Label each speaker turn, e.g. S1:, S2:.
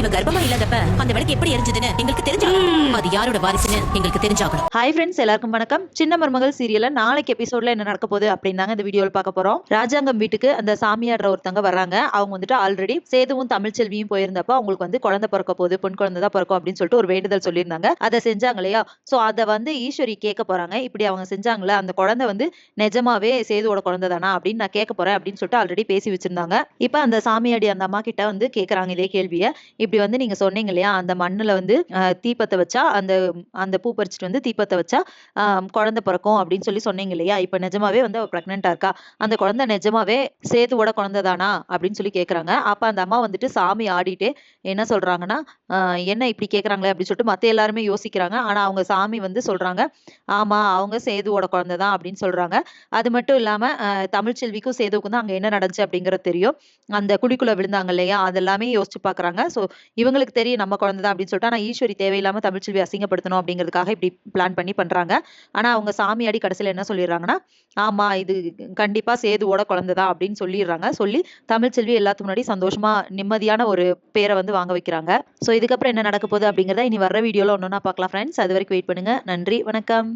S1: இவ கர்ப்பமா இல்லாதப்ப அந்த விளக்கு எப்படி எரிஞ்சதுன்னு எங்களுக்கு தெரிஞ்சாகணும். அது யாரோட வாரிசுன்னு எங்களுக்கு தெரிஞ்சாகணும்.
S2: ஹாய் ஃப்ரெண்ட்ஸ், எல்லாருக்கும் வணக்கம். சின்ன மருமகள் சீரியல்ல நாளைக்கு எபிசோட்ல என்ன நடக்க போகுது அப்படின்னாங்க இந்த வீடியோல பார்க்க போறோம். ராஜாங்கம் வீட்டுக்கு அந்த சாமியாடுற ஒருத்தங்க வர்றாங்க. அவங்க வந்துட்டு ஆல்ரெடி சேதுவும் தமிழ்ச்செல்வியும் போயிருந்தப்ப அவங்களுக்கு வந்து குழந்தை பிறக்க போகுது, பொன் குழந்தை தான் பிறக்கும் அப்படின்னு சொல்லிட்டு ஒரு வேண்டுதல் சொல்லியிருந்தாங்க. அதை செஞ்சாங்க இல்லையா? சோ அதை வந்து ஈஸ்வரி கேட்க போறாங்க. இப்படி அவங்க செஞ்சாங்களே, அந்த குழந்தை வந்து நிஜமாவே சேதுவோட குழந்தை தானா அப்படின்னு நான் கேட்க போறேன் அப்படின்னு சொல்லிட்டு ஆல்ரெடி பேசி வச்சிருந்தாங்க. இப்ப அந்த சாமியாடி அந்த அம்மா கிட்ட வந்து கேக்குறாங்க இதே கேள்வியை. இப்படி வந்து நீங்க சொன்னீங்க இல்லையா, அந்த மண்ணுல வந்து தீப்பத்தை வச்சா அந்த அந்த பூ பறிச்சுட்டு வந்து தீப்பத்தை வச்சா குழந்தை பிறக்கும் அப்படின்னு சொல்லி சொன்னீங்க இல்லையா? இப்ப நிஜமாவே வந்து அவ பிரெக்னெண்டா இருக்கா? அந்த குழந்தை நிஜமாவே சேதுவோட குழந்தை தானா அப்படின்னு சொல்லி கேக்குறாங்க. அப்ப அந்த அம்மா வந்துட்டு சாமி ஆடிட்டே என்ன சொல்றாங்கன்னா, என்ன இப்படி கேக்குறாங்களே அப்படின்னு சொல்லிட்டு மத்த எல்லாருமே யோசிக்கிறாங்க. ஆனா அவங்க சாமி வந்து சொல்றாங்க, ஆமா அவங்க சேதுவோட குழந்தை தான் அப்படின்னு சொல்றாங்க. அது மட்டும் இல்லாம தமிழ்ச்செல்விக்கும் சேதுவுக்கும் தான் அங்க என்ன நடந்துச்சு அப்படிங்கறது தெரியும். அந்த குழிக்குள்ள விழுந்தாங்க இல்லையா, அதெல்லாமே யோசிச்சு பாக்குறாங்க. சோ இவங்களுக்கு தெரியும் நம்ம குழந்தை தான் அப்படின்னு சொல்லிட்டு, ஆனா ஈஸ்வரி தேவையில்லாம தமிழ்ச்செல்வி அசிங்கப்படுத்தணும் அப்படிங்கிறதுக்காக இப்படி பிளான் பண்ணி பண்றாங்க. ஆனா அவங்க சாமியாடி கடைசியில என்ன சொல்லிடுறாங்கன்னா, ஆமா இது கண்டிப்பா சேதுவோட குழந்தை தான் அப்படின்னு சொல்லிடுறாங்க. சொல்லி தமிழ்ச்செல்வி எல்லாத்துக்கு முன்னாடி சந்தோஷமா நிம்மதியான ஒரு பேரை வந்து வாங்க வைக்கிறாங்க. சோ இதுக்கப்புறம் என்ன நடக்க போகுது அப்படிங்கறத இனி வர்ற வீடியோல ஒன்னொன்னா பார்க்கலாம் ஃப்ரெண்ட்ஸ். அது வரைக்கும் வெயிட் பண்ணுங்க. நன்றி, வணக்கம்.